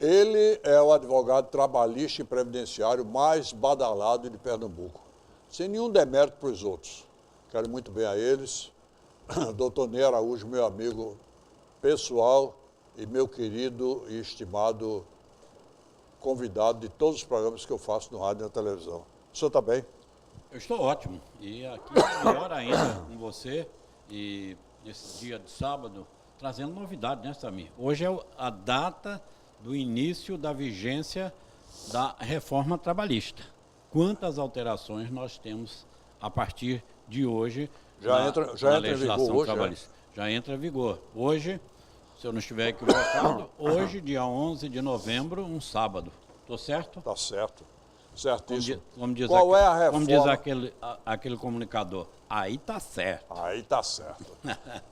Ele é o advogado trabalhista e previdenciário mais badalado de Pernambuco, sem nenhum demérito para os outros. Quero muito bem a eles. Doutor Ney Araújo, meu amigo pessoal e meu querido e estimado convidado de todos os programas que eu faço no rádio e na televisão. O senhor está bem? Eu estou ótimo. E aqui é melhor ainda com você e nesse dia de sábado, trazendo novidade, né, Samir? Hoje é a data do início da vigência da reforma trabalhista. Quantas alterações nós temos a partir de hoje já entra legislação em vigor trabalhista? Já entra em vigor. Hoje, se eu não estiver equivocado, hoje, dia 11 de novembro, um sábado. Estou certo? Está certo. Certíssimo. Qual é a reforma? Como diz aquele comunicador, aí está certo. Aí está certo.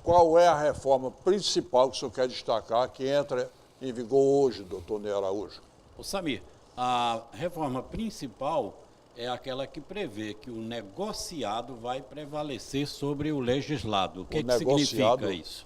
Qual é a reforma principal que o senhor quer destacar que entra em vigor hoje, doutor Ney Araújo? Ô Samir, a reforma principal é aquela que prevê que o negociado vai prevalecer sobre o legislado. O que significa isso?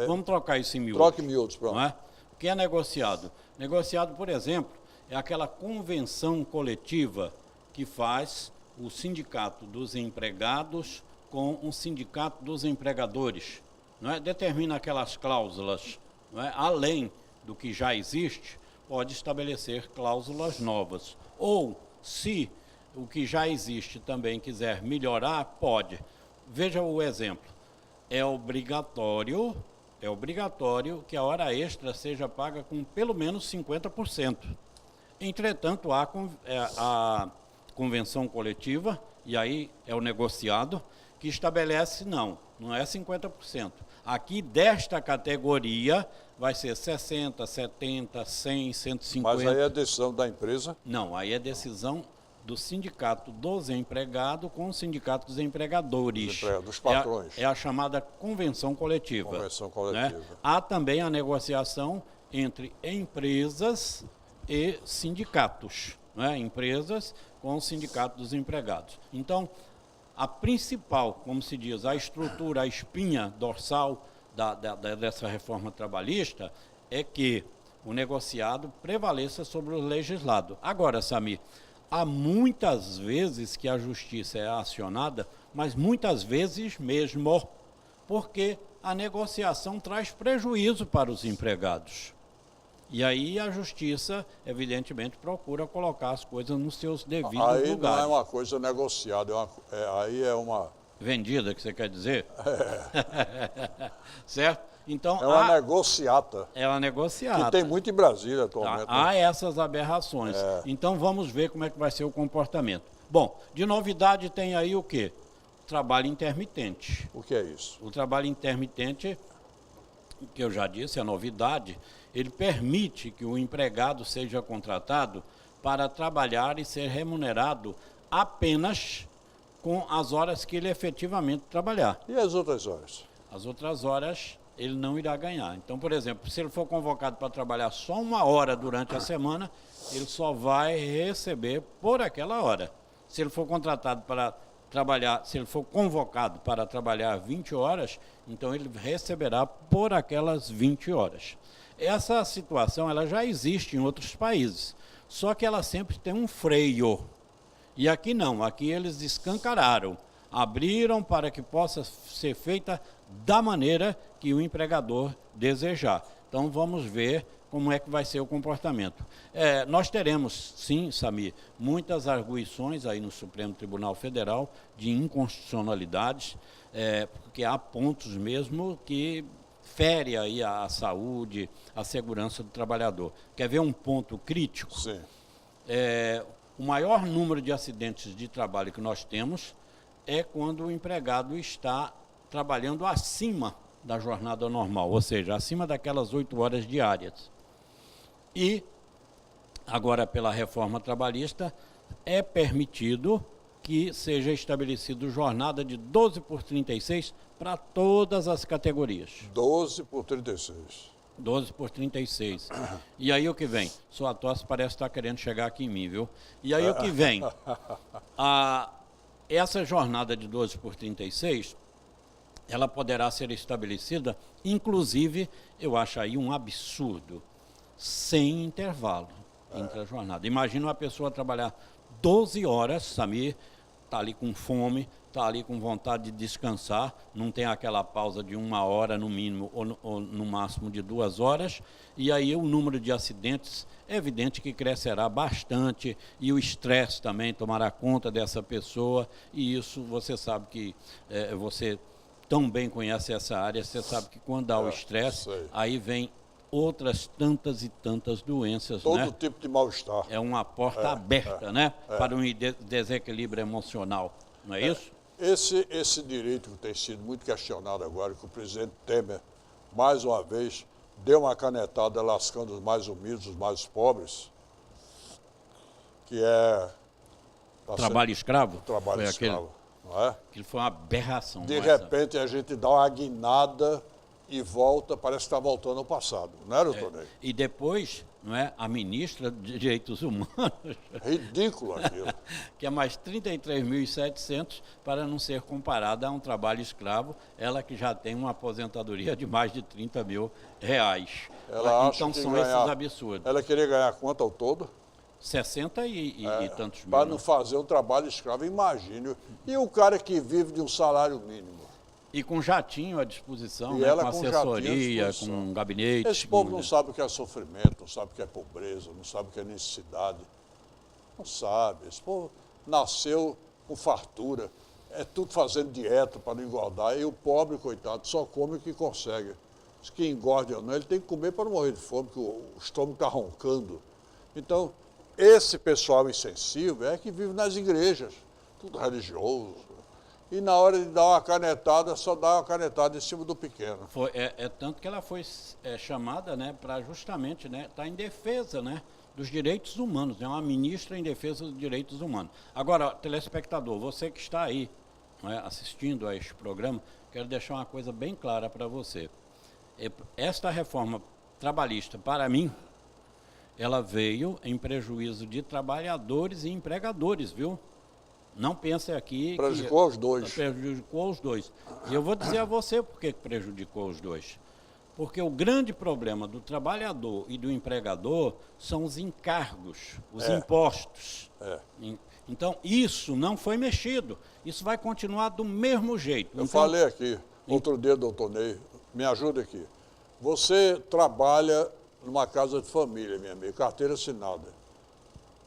Vamos trocar isso em miúdos. Troque em miúdos, pronto. Não é? O que é negociado? Negociado, por exemplo, é aquela convenção coletiva que faz o sindicato dos empregados com o sindicato dos empregadores. Não é? Determina aquelas cláusulas, não é? Além do que já existe, pode estabelecer cláusulas novas. Ou, se o que já existe também quiser melhorar, pode. Veja o exemplo. É obrigatório que a hora extra seja paga com pelo menos 50%. Entretanto, há a convenção coletiva, e aí é o negociado, que estabelece, não é 50%. Aqui, desta categoria, vai ser 60%, 70%, 100%, 150%. Mas aí é decisão da empresa? Não, aí é decisão do sindicato dos empregados com o sindicato dos empregadores. Dos patrões. É a chamada convenção coletiva. Convenção coletiva. Né? Há também a negociação entre empresas e sindicatos, né? Empresas com o sindicato dos empregados. Então, a principal, como se diz, a estrutura, a espinha dorsal dessa reforma trabalhista é que o negociado prevaleça sobre o legislado. Agora, Samir, há muitas vezes que a justiça é acionada, mas muitas vezes mesmo, porque a negociação traz prejuízo para os empregados. E aí a justiça, evidentemente, procura colocar as coisas nos seus devidos lugares. Aí não é uma coisa negociada, aí é uma... Vendida, que você quer dizer? É. Certo? Então, é uma negociata. É uma negociata. Que tem muito em Brasília atualmente. Há essas aberrações. Então, vamos ver como é que vai ser o comportamento. Bom, de novidade tem aí o quê? Trabalho intermitente. O que é isso? O trabalho intermitente, que eu já disse, é novidade, ele permite que o empregado seja contratado para trabalhar e ser remunerado apenas com as horas que ele efetivamente trabalhar. E as outras horas? As outras horas ele não irá ganhar. Então, por exemplo, se ele for convocado para trabalhar só 1 hora durante a semana, ele só vai receber por aquela hora. Se ele for contratado para trabalhar, se ele for convocado para trabalhar 20 horas, então ele receberá por aquelas 20 horas. Essa situação ela já existe em outros países, só que ela sempre tem um freio. E aqui não, aqui eles escancararam, abriram para que possa ser feita da maneira que o empregador desejar. Então vamos ver como é que vai ser o comportamento. Nós teremos, sim, Samir, muitas arguições aí no Supremo Tribunal Federal de inconstitucionalidades, porque há pontos mesmo que fere aí a saúde, a segurança do trabalhador. Quer ver um ponto crítico? Sim. O maior número de acidentes de trabalho que nós temos é quando o empregado está trabalhando acima da jornada normal, ou seja, acima daquelas 8 horas diárias. E, agora pela reforma trabalhista, é permitido que seja estabelecido jornada de 12 por 36 para todas as categorias. 12 por 36. 12 por 36. E aí o que vem? Sua tosse parece estar querendo chegar aqui em mim, viu? E aí o que vem? Essa jornada de 12 por 36, ela poderá ser estabelecida, inclusive, eu acho aí um absurdo, sem intervalo entre a jornada. Imagina uma pessoa trabalhar 12 horas, Samir, está ali com fome, está ali com vontade de descansar, não tem aquela pausa de 1 hora no mínimo ou no máximo de 2 horas, e aí o número de acidentes é evidente que crescerá bastante e o estresse também tomará conta dessa pessoa, e isso você sabe que você tão bem conhece essa área, você sabe que quando há o estresse, aí vem outras tantas e tantas doenças, todo né? tipo de mal-estar. É uma porta aberta, né? Para um desequilíbrio emocional, não é isso? Esse direito que tem sido muito questionado agora, que o presidente Temer, mais uma vez, deu uma canetada lascando os mais humildes, os mais pobres, que é... Trabalho escravo? Trabalho escravo, não é? Aquilo foi uma aberração. De repente a gente dá uma guinada e volta, parece que está voltando ao passado, não é, doutor Ney? E depois, não é, a ministra de Direitos Humanos... Ridículo aquilo. que é mais 33.700 para não ser comparada a um trabalho escravo, ela que já tem uma aposentadoria de mais de 30 mil reais. Ela então acha que são esses absurdos. Ela queria ganhar quanto ao todo? 60 e tantos mil. Para não fazer um trabalho escravo, imagine. E o cara que vive de um salário mínimo? E com jatinho à disposição, E né? ela Com com assessoria, jatinho com gabinete. Esse povo não sabe o que é sofrimento, não sabe o que é pobreza, não sabe o que é necessidade. Não sabe. Esse povo nasceu com fartura, é tudo fazendo dieta para não engordar. E o pobre, coitado, só come o que consegue. Se que engorde ou não, ele tem que comer para não morrer de fome, porque o estômago está roncando. Então, esse pessoal insensível é que vive nas igrejas, tudo religioso. E na hora de dar uma canetada, só dá uma canetada em cima do pequeno. Tanto que ela foi chamada, né, para justamente estar em defesa, né, dos direitos humanos. É uma ministra em defesa dos direitos humanos. Agora, telespectador, você que está aí, né, assistindo a este programa, quero deixar uma coisa bem clara para você. Esta reforma trabalhista, para mim, ela veio em prejuízo de trabalhadores e empregadores, viu? Não pense aqui prejudicou os dois. Prejudicou os dois. E eu vou dizer a você por que prejudicou os dois. Porque o grande problema do trabalhador e do empregador são os encargos, os impostos. Então, isso não foi mexido. Isso vai continuar do mesmo jeito. Eu falei aqui, outro dia, doutor Ney, me ajuda aqui. Você trabalha numa casa de família, minha amiga, carteira assinada.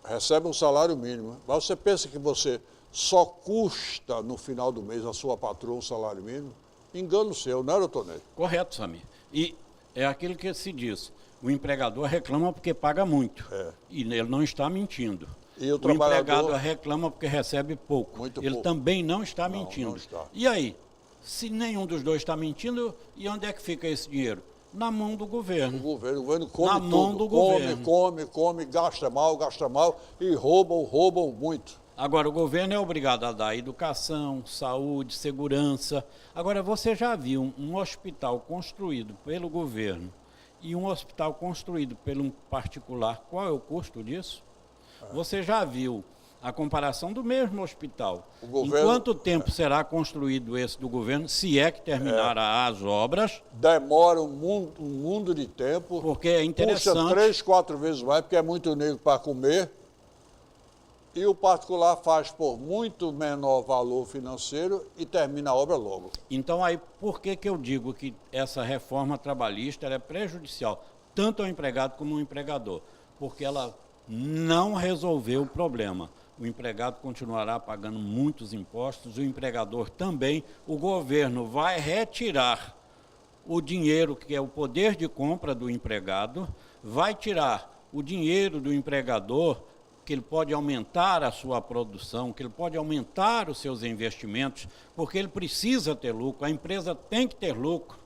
Recebe um salário mínimo. Mas você pensa que você só custa no final do mês a sua patroa um salário mínimo? Engano seu, não é, doutor Ney? Correto, Samir. E é aquilo que se diz, o empregador reclama porque paga muito. E ele não está mentindo. E o empregado reclama porque recebe pouco. Ele pouco. Também não está mentindo. Não está. E aí, se nenhum dos dois está mentindo, e onde é que fica esse dinheiro? Na mão do governo. O governo come na tudo. Mão do governo. Come, gasta mal e roubam muito. Agora, o governo é obrigado a dar educação, saúde, segurança. Agora, você já viu um hospital construído pelo governo e um hospital construído pelo particular? Qual é o custo disso? Você já viu a comparação do mesmo hospital? Em quanto tempo será construído esse do governo, se é que terminará as obras? Demora um mundo de tempo. Porque é interessante. Puxa 3, 4 vezes mais, porque é muito negro para comer. E o particular faz por muito menor valor financeiro e termina a obra logo. Então, aí, por que eu digo que essa reforma trabalhista é prejudicial, tanto ao empregado como ao empregador? Porque ela não resolveu o problema. O empregado continuará pagando muitos impostos, o empregador também. O governo vai retirar o dinheiro, que é o poder de compra do empregado, vai tirar o dinheiro do empregador, que ele pode aumentar a sua produção, que ele pode aumentar os seus investimentos, porque ele precisa ter lucro, a empresa tem que ter lucro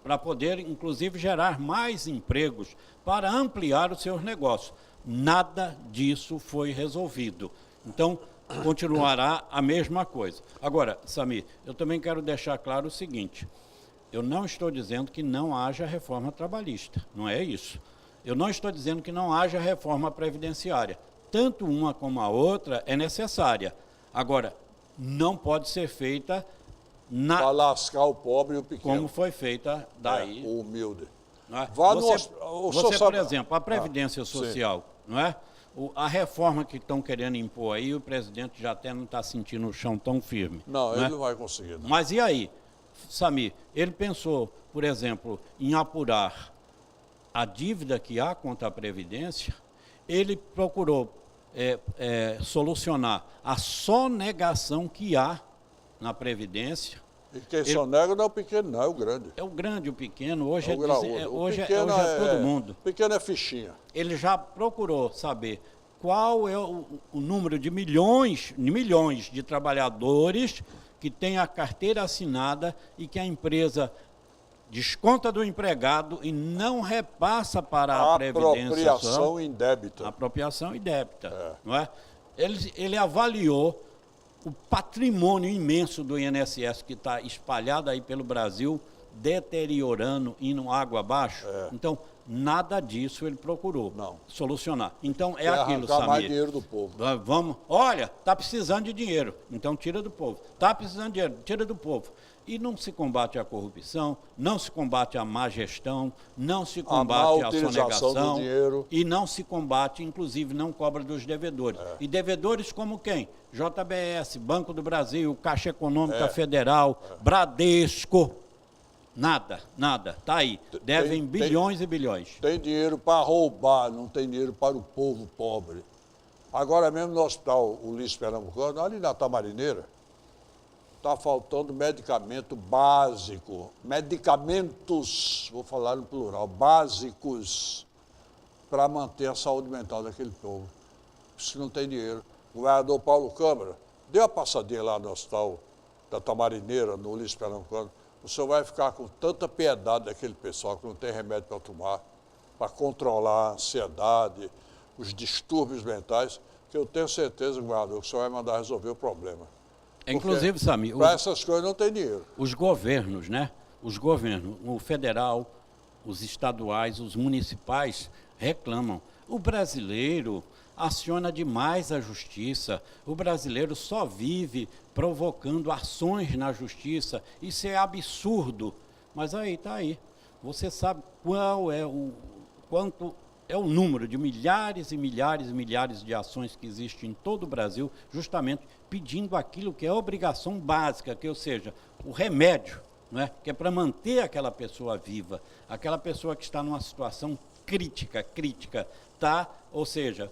para poder, inclusive, gerar mais empregos, para ampliar os seus negócios. Nada disso foi resolvido. Então, continuará a mesma coisa. Agora, Samir, eu também quero deixar claro o seguinte, eu não estou dizendo que não haja reforma trabalhista, não é isso. Eu não estou dizendo que não haja reforma previdenciária. Tanto uma como a outra é necessária. Agora, não pode ser feita para lascar o pobre e o pequeno. Como foi feita daí. O humilde. Não é? Vá no você, por exemplo, a Previdência Social, não é? A reforma que estão querendo impor aí, o presidente já até não está sentindo o chão tão firme. Não, ele não vai conseguir. Não. Mas e aí, Samir, ele pensou, por exemplo, em apurar a dívida que há contra a Previdência, ele procurou solucionar a sonegação que há na Previdência. E quem sonega não é o pequeno, não, é o grande. É o grande e o pequeno, hoje, hoje é todo mundo. O pequeno é fichinha. Ele já procurou saber qual é o número de milhões de trabalhadores que têm a carteira assinada e que a empresa desconta do empregado e não repassa para a Previdência Social. Apropriação indébita. Apropriação indébita, não é? Ele avaliou o patrimônio imenso do INSS que está espalhado aí pelo Brasil, deteriorando, indo água abaixo. Então, nada disso ele procurou solucionar. Então, é aquilo, Samir. Mais dinheiro do povo. Vamos, olha, está precisando de dinheiro, então tira do povo. Está precisando de dinheiro, tira do povo. E não se combate a corrupção, não se combate a má gestão, não se combate a sonegação do dinheiro. E não se combate, inclusive, não cobra dos devedores. E devedores como quem? JBS, Banco do Brasil, Caixa Econômica Federal, Bradesco. Nada. Está aí. Devem bilhões e bilhões. Tem dinheiro para roubar, não tem dinheiro para o povo pobre. Agora mesmo no hospital Ulisses Pernambucano, ali na Tamarineira, está faltando medicamento básico. Medicamentos, vou falar no plural, básicos para manter a saúde mental daquele povo. Se não tem dinheiro. O governador Paulo Câmara deu uma passadinha lá no hospital da Tamarineira, no Ulisses Pernambucano. O senhor vai ficar com tanta piedade daquele pessoal que não tem remédio para tomar, para controlar a ansiedade, os distúrbios mentais, que eu tenho certeza, governador, que o senhor vai mandar resolver o problema. Inclusive, Samir, para essas coisas não tem dinheiro. Os governos, né? Os governos, o federal, os estaduais, os municipais reclamam. O brasileiro aciona demais a justiça. O brasileiro só vive provocando ações na justiça. Isso é absurdo. Mas aí está aí. Você sabe quanto é o número de milhares e milhares e milhares de ações que existem em todo o Brasil, justamente pedindo aquilo que é obrigação básica, ou seja, o remédio, não é? Que é para manter aquela pessoa viva, aquela pessoa que está numa situação crítica, ou seja,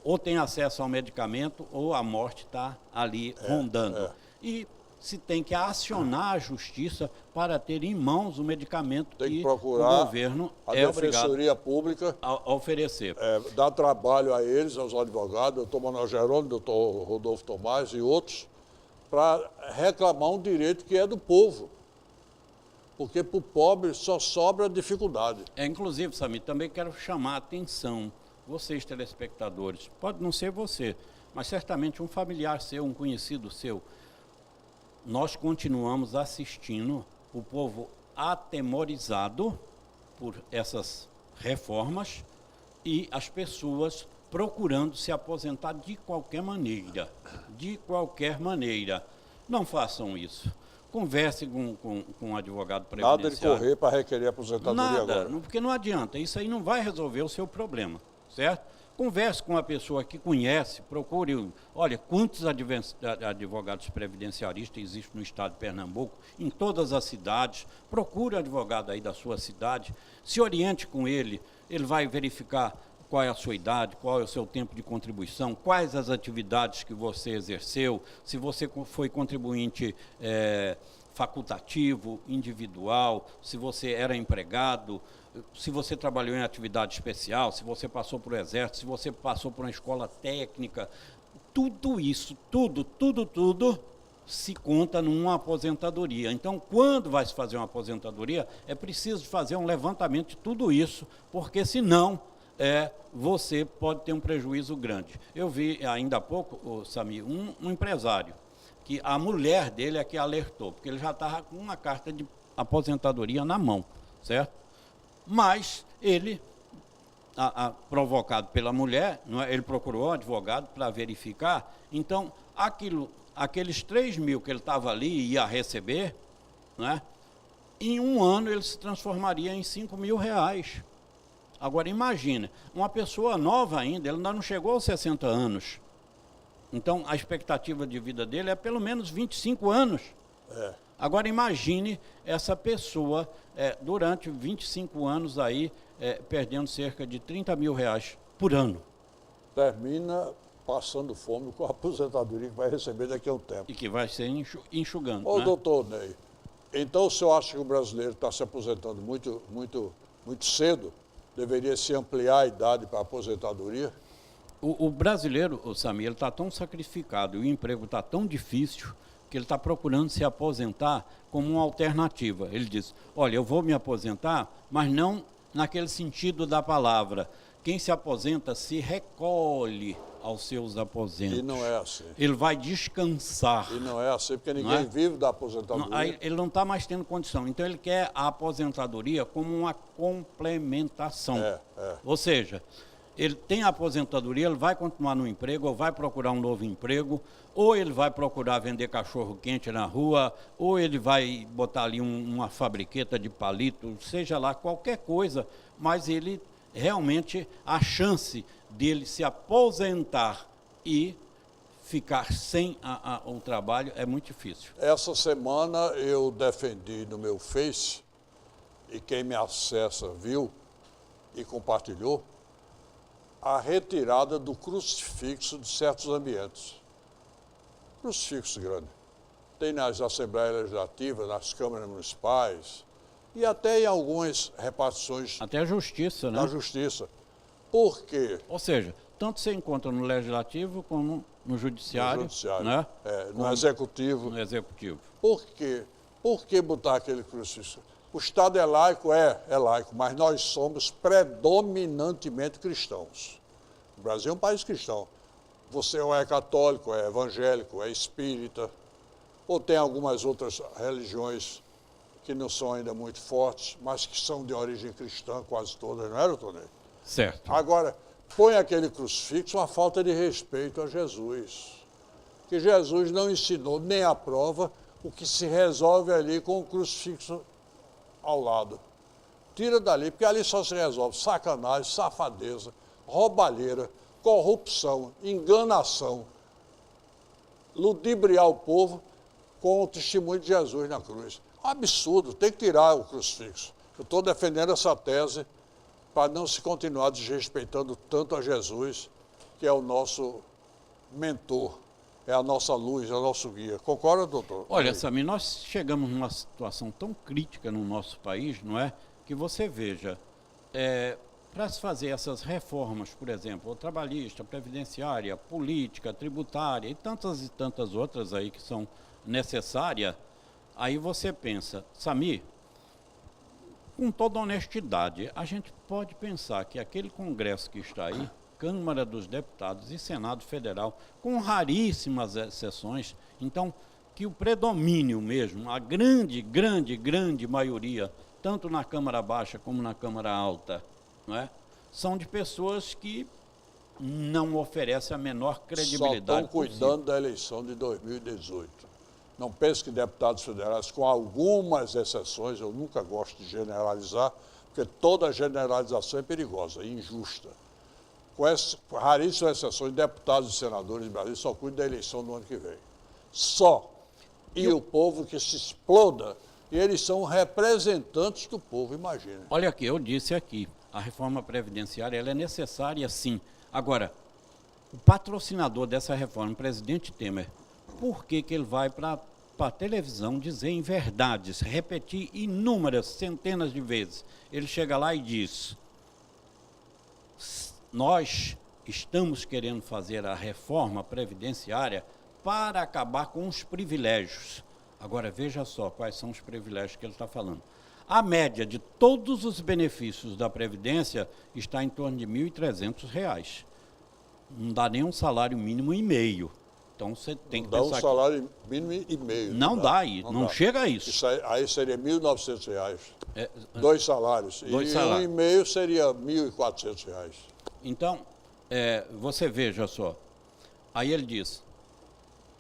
ou tem acesso ao medicamento ou a morte está ali rondando. E se tem que acionar a justiça para ter em mãos o medicamento que o governo é obrigado pública a oferecer. Dá trabalho a eles, aos advogados, doutor Manuel Jerônimo, doutor Rodolfo Tomás e outros, para reclamar um direito que é do povo. Porque para o pobre só sobra dificuldade. Inclusive, Samir, também quero chamar a atenção, vocês telespectadores, pode não ser você, mas certamente um familiar seu, um conhecido seu. Nós continuamos assistindo o povo atemorizado por essas reformas e as pessoas procurando se aposentar de qualquer maneira. Não façam isso. Converse com um advogado previdenciário. Nada de correr para requerer aposentadoria agora. Porque não adianta, isso aí não vai resolver o seu problema, certo? Converse com uma pessoa que conhece, procure, olha, quantos advogados previdenciaristas existem no estado de Pernambuco, em todas as cidades, procure um advogado aí da sua cidade, se oriente com ele, ele vai verificar qual é a sua idade, qual é o seu tempo de contribuição, quais as atividades que você exerceu, se você foi contribuinte facultativo, individual, se você era empregado, se você trabalhou em atividade especial, se você passou por exército, se você passou por uma escola técnica, tudo isso, tudo se conta numa aposentadoria. Então, quando vai se fazer uma aposentadoria, é preciso fazer um levantamento de tudo isso, porque senão você pode ter um prejuízo grande. Eu vi ainda há pouco, Samir, um empresário, que a mulher dele é que alertou, porque ele já estava com uma carta de aposentadoria na mão, certo? Mas ele, provocado pela mulher, ele procurou um advogado para verificar. Então, aqueles 3 mil que ele estava ali e ia receber, em um ano ele se transformaria em R$ 5.000. Agora imagina, uma pessoa nova ainda, ele ainda não chegou aos 60 anos. Então a expectativa de vida dele é pelo menos 25 anos. Agora imagine essa pessoa durante 25 anos aí, perdendo cerca de R$ 30.000 por ano. Termina passando fome com a aposentadoria que vai receber daqui a um tempo. E que vai ser enxugando. Ô, né? doutor Ney, então o senhor acha que o brasileiro está se aposentando muito cedo? Deveria se ampliar a idade para a aposentadoria? O brasileiro, o Samir, ele está tão sacrificado e o emprego está tão difícil que ele está procurando se aposentar como uma alternativa. Ele diz, olha, eu vou me aposentar, mas não naquele sentido da palavra. Quem se aposenta se recolhe aos seus aposentos. E não é assim. Ele vai descansar. E não é assim, porque ninguém vive da aposentadoria. Ele não está mais tendo condição. Então, ele quer a aposentadoria como uma complementação. Ou seja, ele tem a aposentadoria, ele vai continuar no emprego, ou vai procurar um novo emprego, ou ele vai procurar vender cachorro-quente na rua, ou ele vai botar ali uma fabriqueta de palito, seja lá qualquer coisa, mas ele realmente, a chance dele se aposentar e ficar sem o trabalho é muito difícil. Essa semana eu defendi no meu Face, e quem me acessa viu e compartilhou, a retirada do crucifixo de certos ambientes. Crucifixo grande. Tem nas Assembleias Legislativas, nas câmaras municipais e até em algumas repartições. Até a Justiça, né? Da Justiça. Por quê? Ou seja, tanto você encontra no Legislativo como no Judiciário. No Judiciário, né? No Executivo. No Executivo. Por quê? Por que botar aquele crucifixo? O Estado é laico? É laico, mas nós somos predominantemente cristãos. O Brasil é um país cristão. Você ou é católico, é evangélico, é espírita, ou tem algumas outras religiões que não são ainda muito fortes, mas que são de origem cristã, quase todas, não é, doutor Ney? Certo. Agora, põe aquele crucifixo uma falta de respeito a Jesus. Que Jesus não ensinou nem a prova o que se resolve ali com o crucifixo ao lado. Tira dali, porque ali só se resolve sacanagem, safadeza, roubalheira, corrupção, enganação, ludibriar o povo com o testemunho de Jesus na cruz. Absurdo, tem que tirar o crucifixo. Eu estou defendendo essa tese para não se continuar desrespeitando tanto a Jesus, que é o nosso mentor, é a nossa luz, é o nosso guia. Concorda, doutor? Olha, Samir, nós chegamos numa situação tão crítica no nosso país, não é? Que você veja, para se fazer essas reformas, por exemplo, trabalhista, previdenciária, política, tributária e tantas outras aí que são necessárias, aí você pensa, Samir, com toda honestidade, a gente pode pensar que aquele Congresso que está aí, Câmara dos Deputados e Senado Federal, com raríssimas exceções, então, que o predomínio mesmo, a grande maioria, tanto na Câmara Baixa como na Câmara Alta, não é? São de pessoas que não oferecem a menor credibilidade. Só estão cuidando da eleição de 2018. Não pense que deputados federais, com algumas exceções, eu nunca gosto de generalizar, porque toda generalização é perigosa e injusta. Com raríssimas exceções, deputados e senadores do Brasil só cuidam da eleição do ano que vem. Só. E o povo que se exploda, e eles são representantes do povo, imagina. Olha aqui, eu disse aqui, a reforma previdenciária ela é necessária sim. Agora, o patrocinador dessa reforma, o presidente Temer, por que ele vai para a televisão dizer em verdades, repetir inúmeras, centenas de vezes? Ele chega lá e diz, nós estamos querendo fazer a reforma previdenciária para acabar com os privilégios. Agora, veja só quais são os privilégios que ele está falando. A média de todos os benefícios da Previdência está em torno de R$ 1.300. Não dá nem um salário mínimo e meio. Então, você tem que pensar... Dá um salário mínimo e meio. Não dá, não chega a isso. Isso aí seria R$ 1.900. Dois salários. Dois salários. Um e meio seria R$ 1.400. Então, você veja só. Aí ele diz,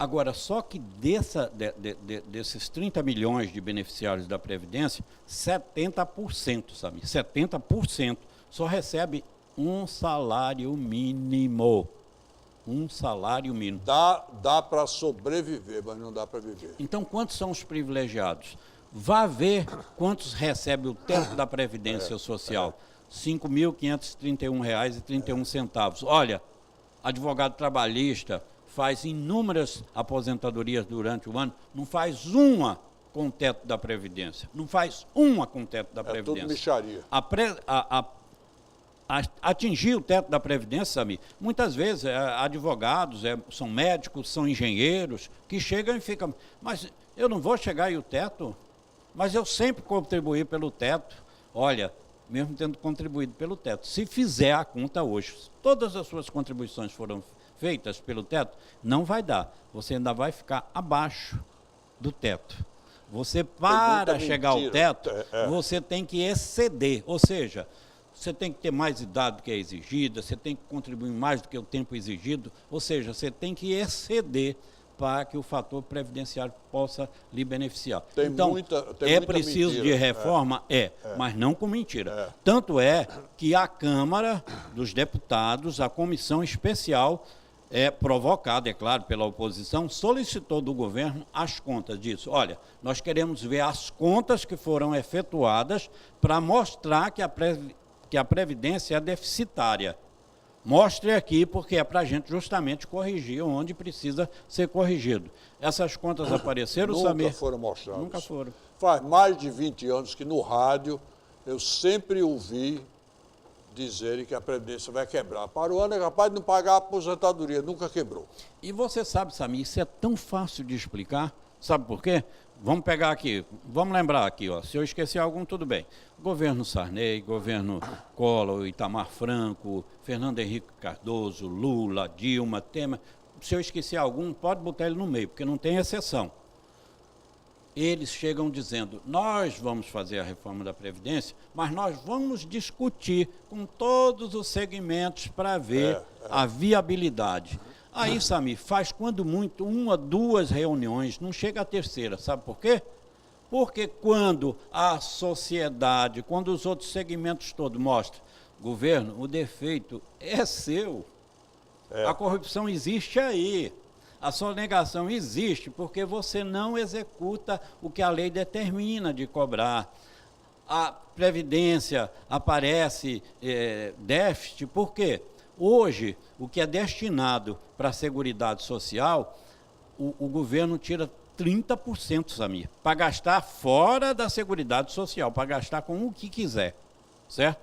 Agora, só que desses 30 milhões de beneficiários da Previdência, 70%, sabe? 70% só recebe um salário mínimo. Um salário mínimo. Dá para sobreviver, mas não dá para viver. Então, quantos são os privilegiados? Vá ver quantos recebe o teto da Previdência Social. R$ 5.531,31. Olha, advogado trabalhista faz inúmeras aposentadorias durante o ano, não faz uma com o teto da Previdência. Não faz uma com o teto da Previdência. É tudo mixaria. Atingir o teto da Previdência, Samir, muitas vezes advogados, são médicos, são engenheiros, que chegam e ficam, mas eu não vou chegar aí o teto, mas eu sempre contribuí pelo teto. Olha, mesmo tendo contribuído pelo teto, se fizer a conta hoje, todas as suas contribuições foram feitas pelo teto, não vai dar. Você ainda vai ficar abaixo do teto. Você, para chegar ao teto, você tem que exceder, ou seja, você tem que ter mais idade do que é exigida, você tem que contribuir mais do que o tempo exigido, ou seja, você tem que exceder para que o fator previdenciário possa lhe beneficiar. Então, é preciso de reforma? Mas não com mentira. Tanto é que a Câmara dos Deputados, a comissão especial, provocada, é claro, pela oposição, solicitou do governo as contas disso. Olha, nós queremos ver as contas que foram efetuadas para mostrar que a Previdência é deficitária. Mostre aqui, porque é para a gente justamente corrigir onde precisa ser corrigido. Essas contas apareceram, Samir? Nunca foram mostradas. Nunca foram. Faz mais de 20 anos que no rádio eu sempre ouvi dizerem que a Previdência vai quebrar. Para o ano é capaz de não pagar a aposentadoria, nunca quebrou. E você sabe, Samir, isso é tão fácil de explicar. Sabe por quê? Vamos pegar aqui, vamos lembrar aqui, ó, se eu esquecer algum, tudo bem. Governo Sarney, governo Collor, Itamar Franco, Fernando Henrique Cardoso, Lula, Dilma, Temer. Se eu esquecer algum, pode botar ele no meio, porque não tem exceção. Eles chegam dizendo, nós vamos fazer a reforma da Previdência, mas nós vamos discutir com todos os segmentos para ver a viabilidade. Aí, Samir, faz quando muito 1 a 2 reuniões, não chega a terceira, sabe por quê? Porque quando a sociedade, quando os outros segmentos todos mostram, governo, o defeito é seu, a corrupção existe aí, a sonegação existe porque você não executa o que a lei determina de cobrar. A Previdência aparece déficit, por quê? Hoje, o que é destinado para a Seguridade Social, o governo tira 30%, Samir, para gastar fora da Seguridade Social, para gastar com o que quiser, certo?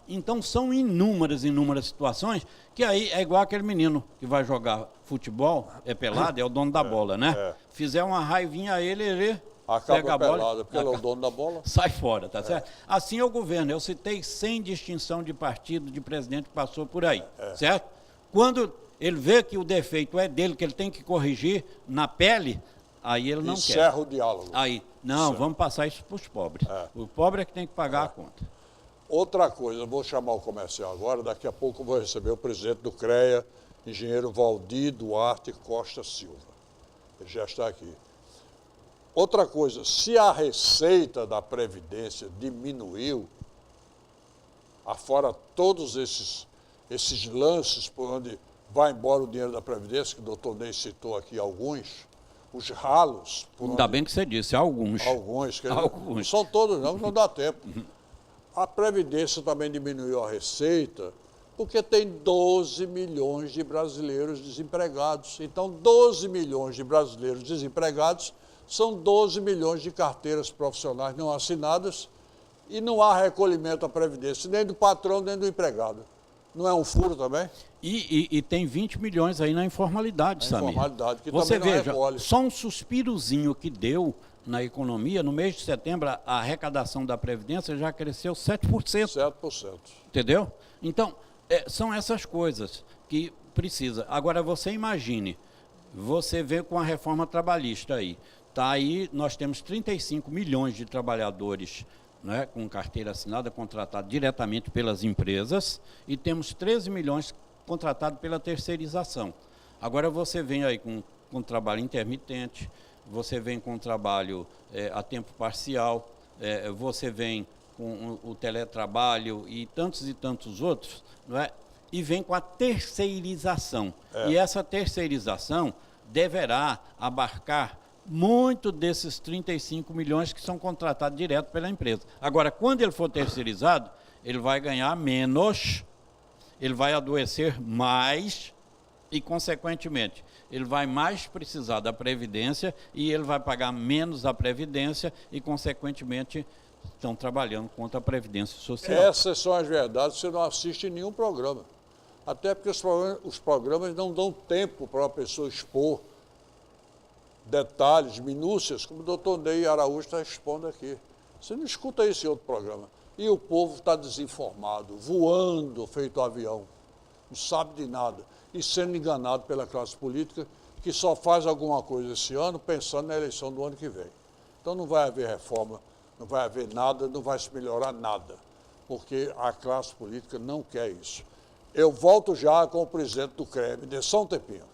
Então, são inúmeras situações que aí é igual aquele menino que vai jogar futebol, pelado, é o dono da bola, né? Fizer uma raivinha a ele acaba pelado, porque ele é o dono da bola. Sai fora, tá certo? Assim é o governo. Eu citei sem distinção de partido, de presidente que passou por aí, certo? Quando ele vê que o defeito é dele, que ele tem que corrigir na pele, aí ele não quer. Encerra o diálogo. Aí, não, vamos passar isso para os pobres. O pobre é que tem que pagar a conta. Outra coisa, eu vou chamar o comercial agora, daqui a pouco eu vou receber o presidente do CREA, engenheiro Valdir Duarte Costa Silva. Ele já está aqui. Outra coisa, se a receita da Previdência diminuiu, afora todos esses lances por onde vai embora o dinheiro da Previdência, que o doutor Ney citou aqui alguns, os ralos... Ainda bem que você disse, alguns. Alguns. Não são todos não dá tempo. A Previdência também diminuiu a receita, porque tem 12 milhões de brasileiros desempregados. Então, 12 milhões de brasileiros desempregados são 12 milhões de carteiras profissionais não assinadas e não há recolhimento à Previdência, nem do patrão, nem do empregado. Não é um furo também? E tem 20 milhões aí na informalidade, Samir. Informalidade, que você também não veja, recolhe. Só um suspirozinho que deu na economia, no mês de setembro, a arrecadação da Previdência já cresceu 7%. 7%. Entendeu? Então, são essas coisas que precisa. Agora, você imagine, você vê com a reforma trabalhista aí, tá aí, nós temos 35 milhões de trabalhadores, né, com carteira assinada, contratado diretamente pelas empresas, e temos 13 milhões contratados pela terceirização. Agora você vem aí com trabalho intermitente, você vem com trabalho a tempo parcial, você vem com o teletrabalho e tantos outros, não é? E vem com a terceirização. E essa terceirização deverá abarcar muito desses 35 milhões que são contratados direto pela empresa. Agora, quando ele for terceirizado, ele vai ganhar menos, ele vai adoecer mais e, consequentemente, ele vai mais precisar da Previdência e ele vai pagar menos a Previdência e, consequentemente, estão trabalhando contra a Previdência Social. Essas são as verdades, você não assiste nenhum programa. Até porque os programas não dão tempo para uma pessoa expor detalhes, minúcias, como o doutor Ney Araújo está expondo aqui. Você não escuta isso em outro programa. E o povo está desinformado, voando feito avião, não sabe de nada, e sendo enganado pela classe política, que só faz alguma coisa esse ano pensando na eleição do ano que vem. Então não vai haver reforma, não vai haver nada, não vai se melhorar nada, porque a classe política não quer isso. Eu volto já com o presidente do CREB, de só um tempinho.